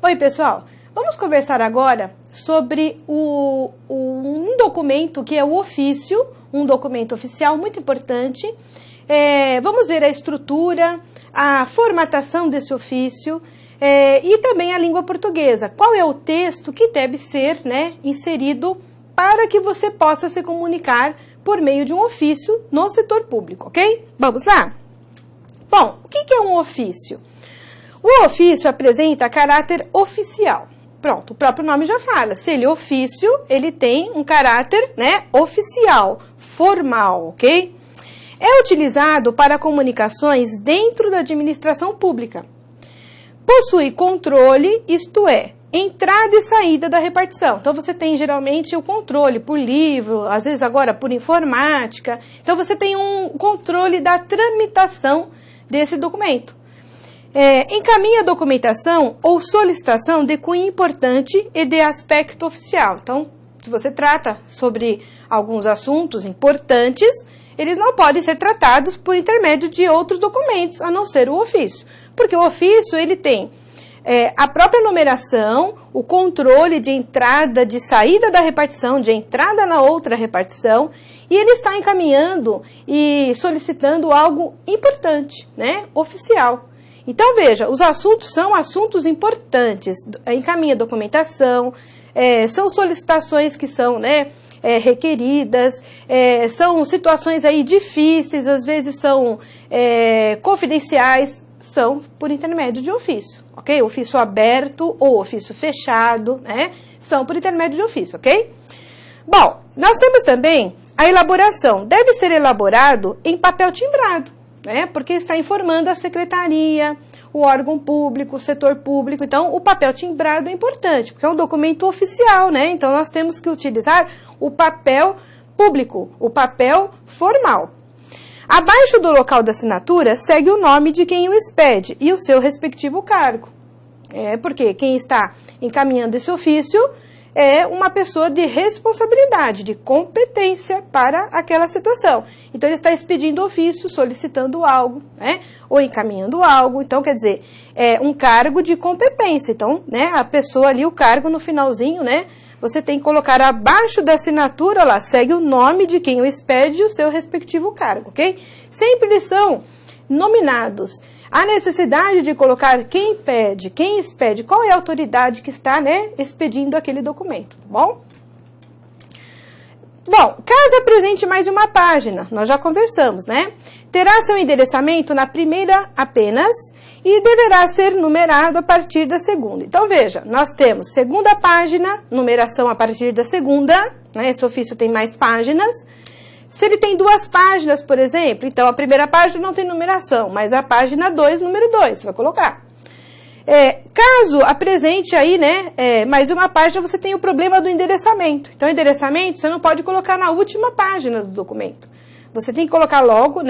Oi, pessoal! Vamos conversar agora sobre um documento que é o ofício, um documento oficial muito importante. Vamos ver a estrutura, a formatação desse ofício e também a língua portuguesa. Qual é o texto que deve ser, inserido para que você possa se comunicar por meio de um ofício no setor público, ok? Vamos lá? Bom, o que é um ofício? O ofício apresenta caráter oficial. Pronto, o próprio nome já fala. Se ele é ofício, ele tem um caráter, oficial, formal, ok? É utilizado para comunicações dentro da administração pública. Possui controle, isto é, entrada e saída da repartição. Então, você tem geralmente o controle por livro, às vezes agora por informática. Então, você tem um controle da tramitação desse documento. Encaminha a documentação ou solicitação de cunho importante e de aspecto oficial. Então, se você trata sobre alguns assuntos importantes, eles não podem ser tratados por intermédio de outros documentos, a não ser o ofício. Porque o ofício, ele tem a própria numeração, o controle de entrada, de saída da repartição, de entrada na outra repartição, e ele está encaminhando e solicitando algo importante, oficial. Então, veja, os assuntos são assuntos importantes, encaminha documentação, são solicitações que são requeridas, são situações aí difíceis, às vezes são confidenciais, são por intermédio de ofício, ok? Ofício aberto ou ofício fechado, são por intermédio de ofício, ok? Bom, nós temos também a elaboração, deve ser elaborado em papel timbrado, porque está informando a secretaria, o órgão público, o setor público. Então, o papel timbrado é importante, porque é um documento oficial, Então, nós temos que utilizar o papel público, o papel formal. Abaixo do local da assinatura, segue o nome de quem o expede e o seu respectivo cargo. Porque quem está encaminhando esse ofício é uma pessoa de responsabilidade, de competência para aquela situação. Então, ele está expedindo ofício, solicitando algo, ou encaminhando algo. Então, quer dizer, é um cargo de competência. Então, a pessoa ali, o cargo no finalzinho, você tem que colocar abaixo da assinatura lá, segue o nome de quem o expede e o seu respectivo cargo, ok? Sempre eles são nominados. A necessidade de colocar quem pede, quem expede, qual é a autoridade que está, expedindo aquele documento, tá bom? Bom, caso apresente mais de uma página, nós já conversamos, terá seu endereçamento na primeira apenas e deverá ser numerado a partir da segunda. Então, veja, nós temos segunda página, numeração a partir da segunda, esse ofício tem mais páginas. Se ele tem 2 páginas, por exemplo, então a primeira página não tem numeração, mas a página 2, número 2, você vai colocar. Caso apresente aí, mais uma página, você tem o problema do endereçamento. Então, endereçamento você não pode colocar na última página do documento. Você tem que colocar logo,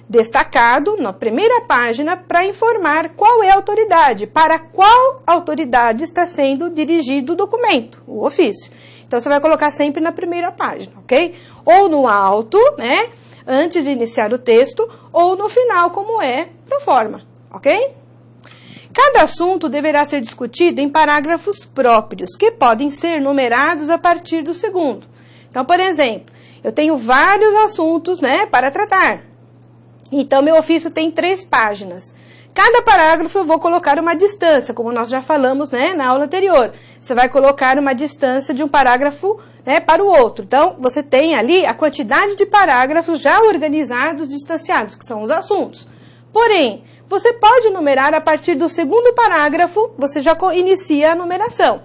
destacado na primeira página para informar qual é a autoridade, para qual autoridade está sendo dirigido o documento, o ofício. Então, você vai colocar sempre na primeira página, ok? Ou no alto, antes de iniciar o texto, ou no final, como é pro forma, ok? Cada assunto deverá ser discutido em parágrafos próprios, que podem ser numerados a partir do segundo. Então, por exemplo, eu tenho vários assuntos, para tratar. Então, meu ofício tem 3 páginas. Cada parágrafo eu vou colocar uma distância, como nós já falamos, na aula anterior. Você vai colocar uma distância de um parágrafo, para o outro. Então, você tem ali a quantidade de parágrafos já organizados, distanciados, que são os assuntos. Porém, você pode numerar a partir do segundo parágrafo, você já inicia a numeração.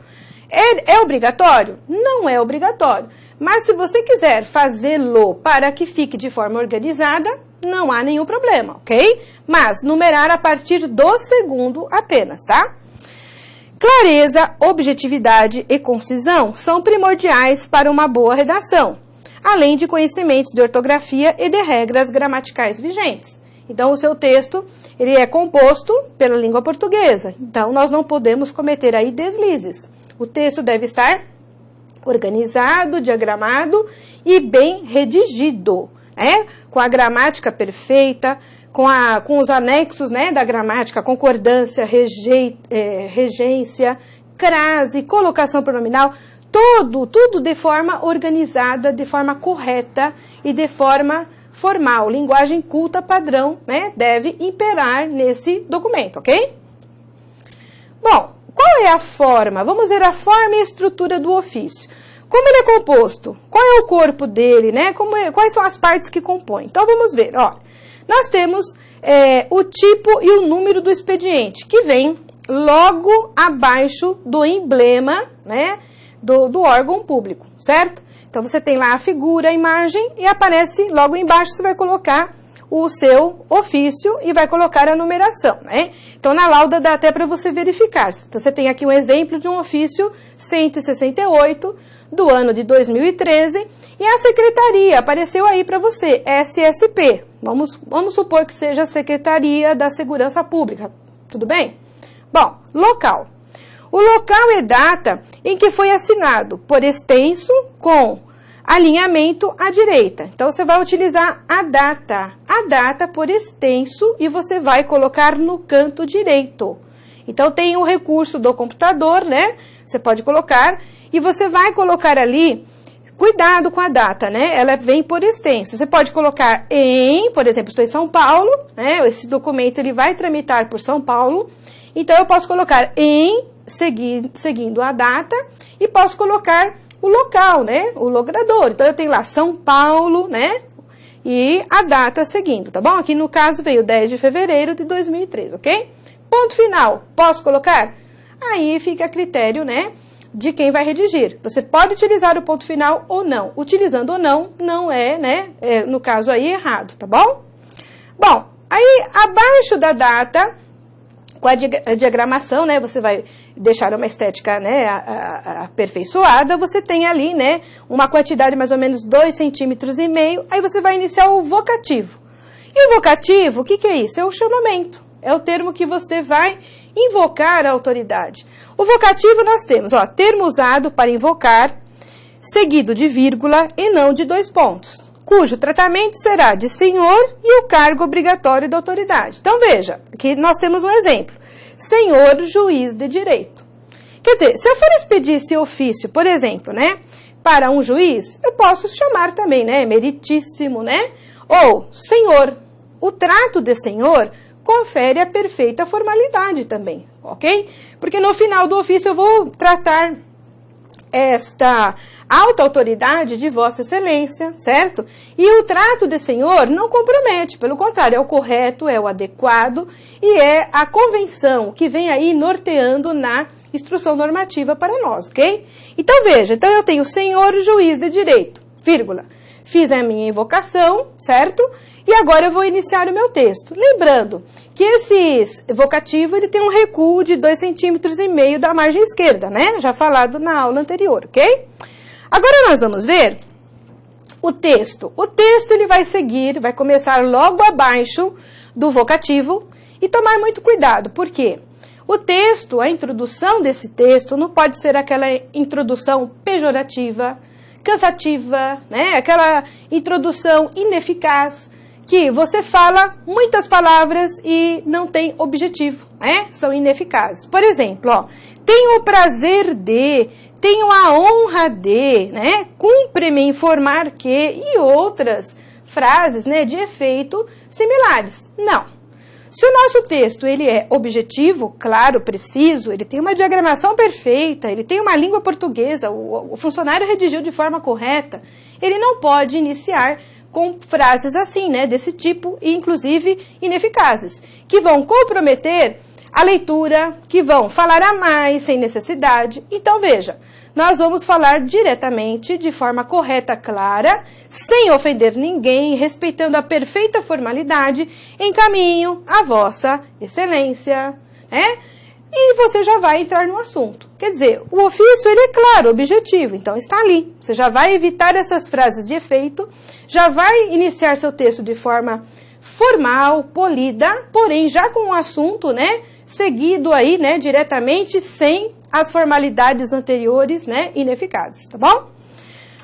É obrigatório? Não é obrigatório. Mas se você quiser fazê-lo para que fique de forma organizada, não há nenhum problema, ok? Mas numerar a partir do segundo apenas, tá? Clareza, objetividade e concisão são primordiais para uma boa redação, além de conhecimentos de ortografia e de regras gramaticais vigentes. Então, o seu texto, ele é composto pela língua portuguesa. Então, nós não podemos cometer aí deslizes. O texto deve estar organizado, diagramado e bem redigido, com a gramática perfeita, com os anexos, né, da gramática, concordância, regência, crase, colocação pronominal, tudo de forma organizada, de forma correta e de forma formal. Linguagem culta padrão, né, deve imperar nesse documento, ok? Bom, qual é a forma? Vamos ver a forma e a estrutura do ofício. Como ele é composto? Qual é o corpo dele, né? Quais são as partes que compõem? Então, vamos ver. Ó, nós temos o tipo e o número do expediente, que vem logo abaixo do emblema, né, do órgão público, certo? Então, você tem lá a figura, a imagem, e aparece logo embaixo, você vai colocar o seu ofício e vai colocar a numeração, né? Então, na lauda dá até para você verificar. Então, você tem aqui um exemplo de um ofício 168 do ano de 2013 e a secretaria apareceu aí para você, SSP. Vamos supor que seja a Secretaria da Segurança Pública, tudo bem? Bom, local. O local é data em que foi assinado por extenso com alinhamento à direita. Então, você vai utilizar a data por extenso e você vai colocar no canto direito. Então, tem o recurso do computador, né? Você pode colocar e você vai colocar ali, cuidado com a data, né? Ela vem por extenso. Você pode colocar em, por exemplo, estou em São Paulo, né? Esse documento ele vai tramitar por São Paulo. Então, eu posso colocar em, seguindo a data, e posso colocar o local, né? O logrador. Então, eu tenho lá São Paulo, né? E a data seguindo, tá bom? Aqui no caso veio 10 de fevereiro de 2013, ok? Ponto final. Posso colocar? Aí fica a critério, né, de quem vai redigir. Você pode utilizar o ponto final ou não. Utilizando ou não, não é, né, no caso aí, errado, tá bom? Bom, aí abaixo da data, com a diagramação, né, você vai deixar uma estética, né, aperfeiçoada, você tem ali, né, uma quantidade mais ou menos 2,5 centímetros, aí você vai iniciar o vocativo. E o vocativo, o que é isso? É o chamamento, é o termo que você vai invocar a autoridade. O vocativo nós temos, ó, termo usado para invocar, seguido de vírgula e não de 2 pontos, cujo tratamento será de senhor e o cargo obrigatório da autoridade. Então, veja, aqui nós temos um exemplo. Senhor juiz de direito. Quer dizer, se eu for expedir esse ofício, por exemplo, né, para um juiz, eu posso chamar também, né, meritíssimo, né, ou senhor. O trato de senhor confere a perfeita formalidade também, ok? Porque no final do ofício eu vou tratar esta alta autoridade de Vossa Excelência, certo? E o trato de senhor não compromete, pelo contrário, é o correto, é o adequado e é a convenção que vem aí norteando na instrução normativa para nós, ok? Então veja, então eu tenho senhor juiz de direito, vírgula, fiz a minha invocação, certo? E agora eu vou iniciar o meu texto. Lembrando que esse vocativo ele tem um recuo de 2,5 centímetros da margem esquerda, né? Já falado na aula anterior, ok? Agora nós vamos ver o texto. O texto ele vai seguir, vai começar logo abaixo do vocativo e tomar muito cuidado, por quê? O texto, a introdução desse texto não pode ser aquela introdução pejorativa, cansativa, né? Aquela introdução ineficaz, que você fala muitas palavras e não tem objetivo, né? São ineficazes. Por exemplo, ó, tenho o prazer de, tenho a honra de, né? Cumpre-me informar que, e outras frases, né, de efeito similares. Não. Se o nosso texto ele é objetivo, claro, preciso, ele tem uma diagramação perfeita, ele tem uma língua portuguesa, o funcionário redigiu de forma correta, ele não pode iniciar com frases assim, né, desse tipo, e inclusive ineficazes, que vão comprometer a leitura, que vão falar a mais sem necessidade. Então, veja, nós vamos falar diretamente, de forma correta, clara, sem ofender ninguém, respeitando a perfeita formalidade, em caminho à Vossa Excelência, né? E você já vai entrar no assunto. Quer dizer, o ofício, ele é claro, objetivo, então está ali. Você já vai evitar essas frases de efeito, já vai iniciar seu texto de forma formal, polida, porém já com o assunto, né, seguido aí, né, diretamente, sem as formalidades anteriores, né, ineficazes, tá bom?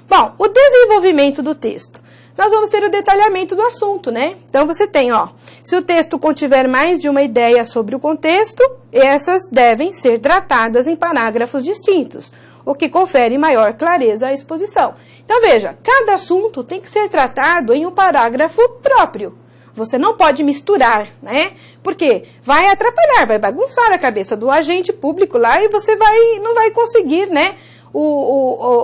Bom, o desenvolvimento do texto. nós vamos ter o detalhamento do assunto, né? Então, você tem, ó, se o texto contiver mais de uma ideia sobre o contexto, essas devem ser tratadas em parágrafos distintos, o que confere maior clareza à exposição. Então, veja, cada assunto tem que ser tratado em um parágrafo próprio. Você não pode misturar, né? Porque vai atrapalhar, vai bagunçar a cabeça do agente público lá e você não vai conseguir, né,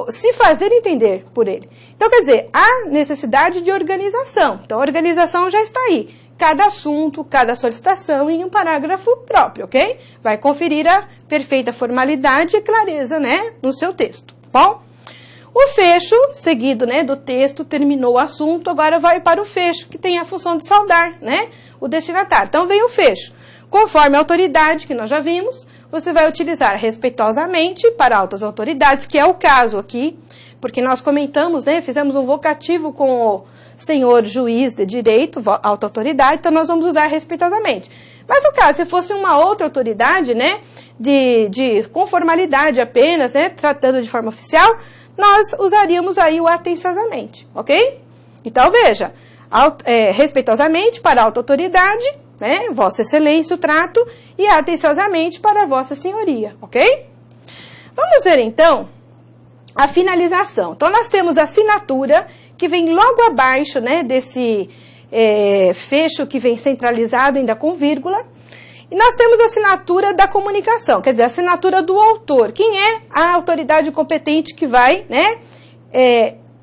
se fazer entender por ele. Então, quer dizer, há necessidade de organização. Então, a organização já está aí. Cada assunto, cada solicitação em um parágrafo próprio, ok? Vai conferir a perfeita formalidade e clareza, né, no seu texto, tá bom? O fecho, seguido, né, do texto, terminou o assunto, agora vai para o fecho, que tem a função de saudar, né, o destinatário. Então, vem o fecho. Conforme a autoridade, que nós já vimos, você vai utilizar respeitosamente para altas autoridades, que é o caso aqui, porque nós comentamos, né, fizemos um vocativo com o senhor juiz de direito, alta autoridade, então nós vamos usar respeitosamente. Mas no caso, se fosse uma outra autoridade, né, com formalidade apenas, né, tratando de forma oficial, nós usaríamos aí o atenciosamente, ok? Então, veja, respeitosamente para a alta autoridade, né, Vossa Excelência o trato, e atenciosamente para Vossa Senhoria, ok? Vamos ver, então, a finalização. Então, nós temos a assinatura, que vem logo abaixo, né, desse fecho que vem centralizado, ainda com vírgula. E nós temos a assinatura da comunicação, quer dizer, a assinatura do autor. Quem é a autoridade competente que vai, né,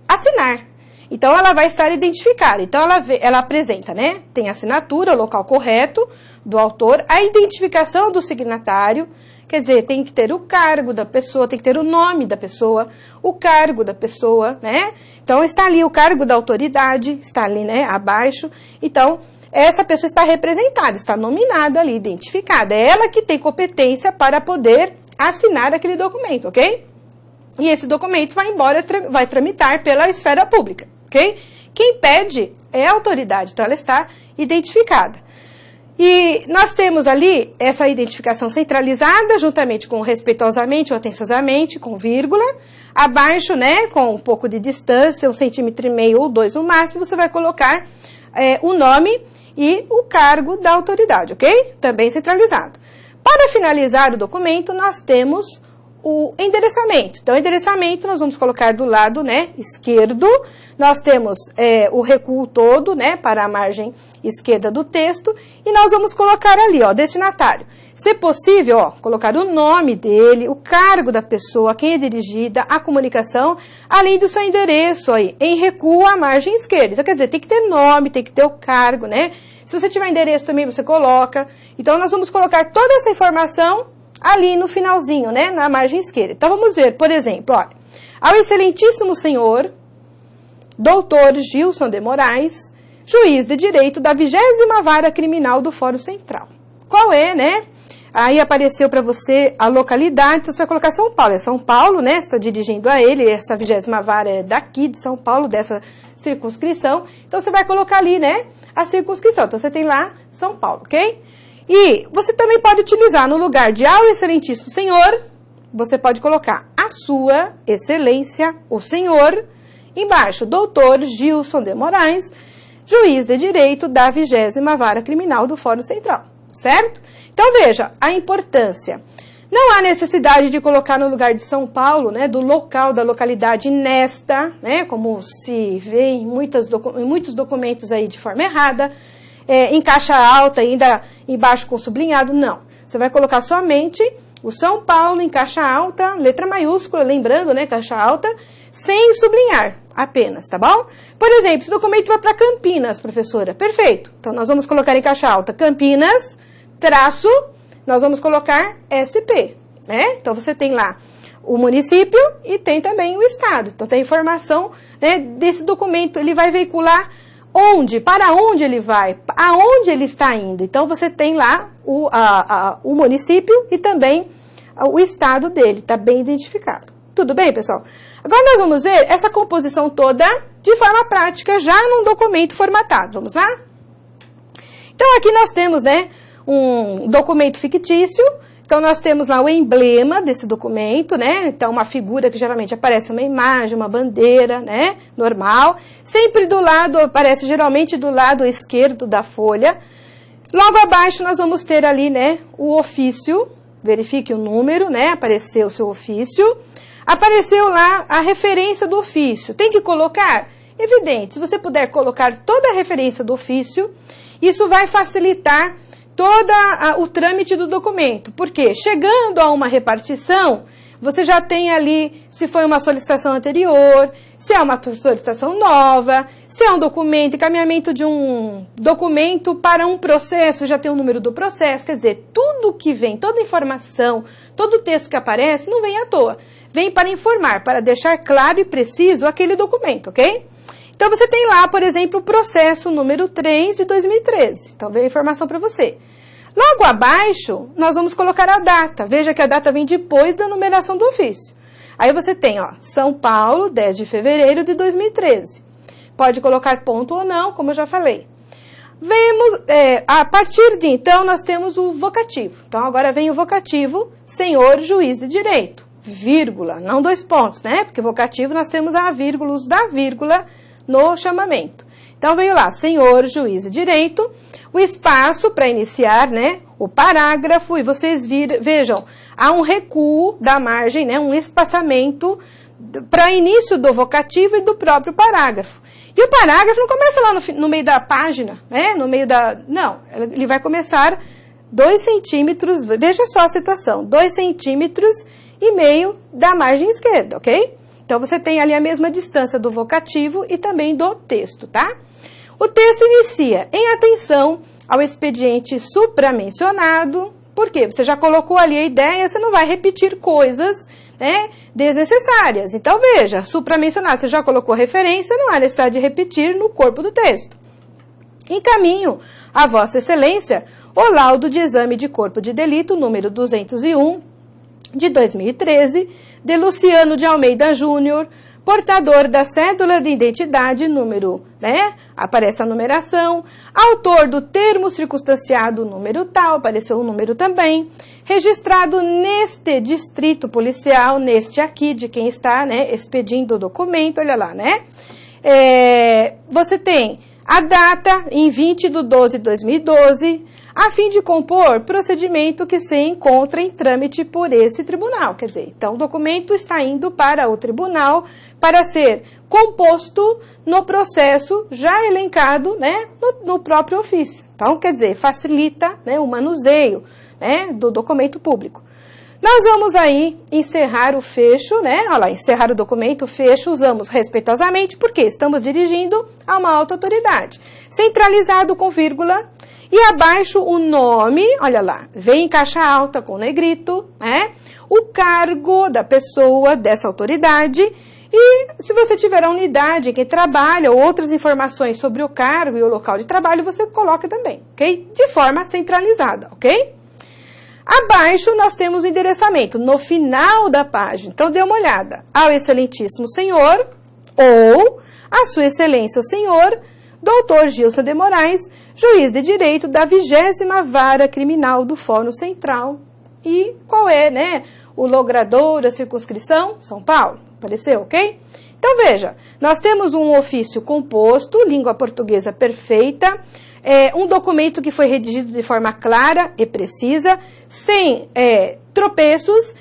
assinar? Então, ela vai estar identificada. Então, ela apresenta, né, tem a assinatura, o local correto do autor, a identificação do signatário, quer dizer, tem que ter o cargo da pessoa, tem que ter o nome da pessoa, o cargo da pessoa, né? Então, está ali o cargo da autoridade, está ali, né, abaixo. Então, essa pessoa está representada, está nominada ali, identificada. É ela que tem competência para poder assinar aquele documento, ok? E esse documento vai tramitar pela esfera pública, ok? Quem pede é a autoridade, então ela está identificada. E nós temos ali essa identificação centralizada, juntamente com respeitosamente ou atenciosamente, com vírgula. Abaixo, né, com um pouco de distância, 1,5 centímetro ou 2 no máximo, você vai colocar o nome e o cargo da autoridade, ok? Também centralizado. Para finalizar o documento, nós temos o endereçamento. Então, o endereçamento nós vamos colocar do lado, né, esquerdo. Nós temos o recuo todo, né, para a margem esquerda do texto. E nós vamos colocar ali, ó, destinatário. Se possível, ó, colocar o nome dele, o cargo da pessoa, quem é dirigida, a comunicação, além do seu endereço aí, em recuo à margem esquerda. Então, quer dizer, tem que ter nome, tem que ter o cargo, né? Se você tiver endereço também, você coloca. Então, nós vamos colocar toda essa informação ali no finalzinho, né, na margem esquerda. Então, vamos ver, por exemplo, olha, ao excelentíssimo senhor, doutor Gilson de Moraes, juiz de direito da 20ª Vara Criminal do Fórum Central. Qual é, né? Aí apareceu para você a localidade, então você vai colocar São Paulo. É São Paulo, né? Você está dirigindo a ele, essa 20ª Vara é daqui de São Paulo, dessa circunscrição. Então, você vai colocar ali, né, a circunscrição. Então, você tem lá São Paulo, ok? E você também pode utilizar no lugar de ao excelentíssimo senhor, você pode colocar a sua excelência, o senhor, embaixo, doutor Gilson de Moraes, juiz de direito da 20ª Vara Criminal do Fórum Central, certo? Então, veja a importância. Não há necessidade de colocar no lugar de São Paulo, né, do local da localidade nesta, né, como se vê em muitos documentos aí de forma errada, em caixa alta, ainda embaixo com sublinhado, não. Você vai colocar somente o São Paulo em caixa alta, letra maiúscula, lembrando, né, caixa alta, sem sublinhar apenas, tá bom? Por exemplo, esse documento vai para Campinas, professora. Perfeito. Então, nós vamos colocar em caixa alta Campinas, traço, nós vamos colocar SP, né? Então, você tem lá o município e tem também o estado. Então, tem informação, né, desse documento, ele vai veicular onde, para onde ele vai, aonde ele está indo. Então, você tem lá o município e também o estado dele, está bem identificado. Tudo bem, pessoal? Agora, nós vamos ver essa composição toda de forma prática, já num documento formatado. Vamos lá? Então, aqui nós temos, né, um documento fictício Então, nós temos lá o emblema desse documento, né? Então, uma figura que geralmente aparece uma imagem, uma bandeira, né? Normal. Sempre do lado, aparece geralmente do lado esquerdo da folha. Logo abaixo, nós vamos ter ali, né? O ofício. Verifique o número, né? Apareceu o seu ofício. Apareceu lá a referência do ofício. Tem que colocar? Evidente, se você puder colocar toda a referência do ofício, isso vai facilitar todo o trâmite do documento. Porque chegando a uma repartição, você já tem ali se foi uma solicitação anterior, se é uma solicitação nova, se é um documento, encaminhamento de um documento para um processo, já tem o número do processo. Quer dizer, tudo que vem, toda informação, todo texto que aparece, não vem à toa. Vem para informar, para deixar claro e preciso aquele documento, ok? Então, você tem lá, por exemplo, o processo número 3 de 2013. Então, veio a informação para você. Logo abaixo, nós vamos colocar a data. Veja que a data vem depois da numeração do ofício. Aí você tem, ó, São Paulo, 10 de fevereiro de 2013. Pode colocar ponto ou não, como eu já falei. Vemos, a partir de então, nós temos o vocativo. Então, agora vem o vocativo, senhor juiz de direito, vírgula, não 2 pontos, né? Porque vocativo nós temos a vírgula, os da vírgula no chamamento. Então, veio lá, senhor juiz de direito, o espaço para iniciar, né, o parágrafo, e vocês vejam, há um recuo da margem, né, um espaçamento para início do vocativo e do próprio parágrafo. E o parágrafo não começa lá no meio da página, né, no meio da... Não, ele vai começar 2 centímetros, veja só a situação, 2,5 centímetros da margem esquerda, ok? Então, você tem ali a mesma distância do vocativo e também do texto, tá? O texto inicia em atenção ao expediente supramencionado, porque você já colocou ali a ideia, você não vai repetir coisas, né, desnecessárias. Então, veja, supramencionado, você já colocou referência, não há necessidade de repetir no corpo do texto. Encaminho a Vossa Excelência o laudo de exame de corpo de delito número 201 de 2013, de Luciano de Almeida Júnior, portador da cédula de identidade, número, né, aparece a numeração, autor do termo circunstanciado, número tal, apareceu o número também, registrado neste distrito policial, neste aqui, de quem está, né, expedindo o documento, olha lá, né, você tem a data em 20/12/2012, a fim de compor procedimento que se encontra em trâmite por esse tribunal. Quer dizer, então o documento está indo para o tribunal para ser composto no processo já elencado, né, no próprio ofício. Então, quer dizer, facilita, né, o manuseio, né, do documento público. Nós vamos aí encerrar o fecho, né, olha lá, encerrar o documento, o fecho, usamos respeitosamente, porque estamos dirigindo a uma alta autoridade. Centralizado com vírgula, e abaixo o nome, olha lá, vem em caixa alta com negrito, né, o cargo da pessoa, dessa autoridade, e se você tiver a unidade em que trabalha ou outras informações sobre o cargo e o local de trabalho, você coloca também, ok? De forma centralizada, ok? Abaixo nós temos o endereçamento, no final da página. Então, dê uma olhada. Ao excelentíssimo senhor, ou a sua excelência o senhor, doutor Gilson de Moraes, juiz de direito da 20ª Vara Criminal do Fórum Central. E qual é, né, o logrador, a circunscrição? São Paulo. Apareceu, ok? Então, veja, nós temos um ofício composto, língua portuguesa perfeita, um documento que foi redigido de forma clara e precisa, sem tropeços,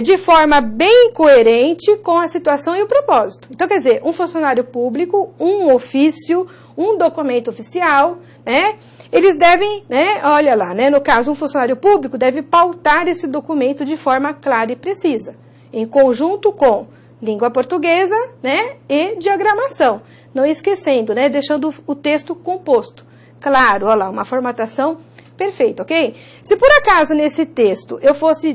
de forma bem coerente com a situação e o propósito. Então, quer dizer, um funcionário público, um ofício, um documento oficial, né, eles devem, né, olha lá, né, no caso, um funcionário público deve pautar esse documento de forma clara e precisa, em conjunto com língua portuguesa, né, e diagramação, não esquecendo, né, deixando o texto composto. Claro, olha lá, uma formatação perfeita, ok? Se por acaso nesse texto eu fosse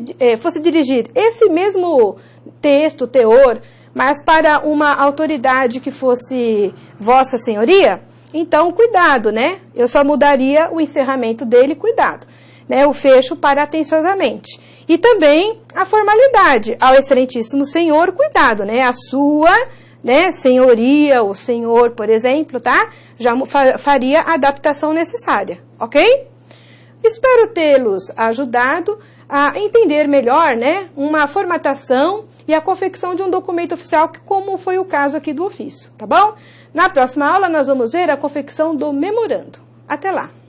dirigir esse mesmo texto, teor, mas para uma autoridade que fosse Vossa Senhoria, então cuidado, né? Eu só mudaria o encerramento dele, cuidado, né? O fecho para atenciosamente. E também a formalidade, ao excelentíssimo senhor, cuidado, né? A sua, né, senhoria, o senhor, por exemplo, tá? Já faria a adaptação necessária, ok? Espero tê-los ajudado. a entender melhor, né, uma formatação e a confecção de um documento oficial, como foi o caso aqui do ofício, tá bom? Na próxima aula nós vamos ver a confecção do memorando. Até lá!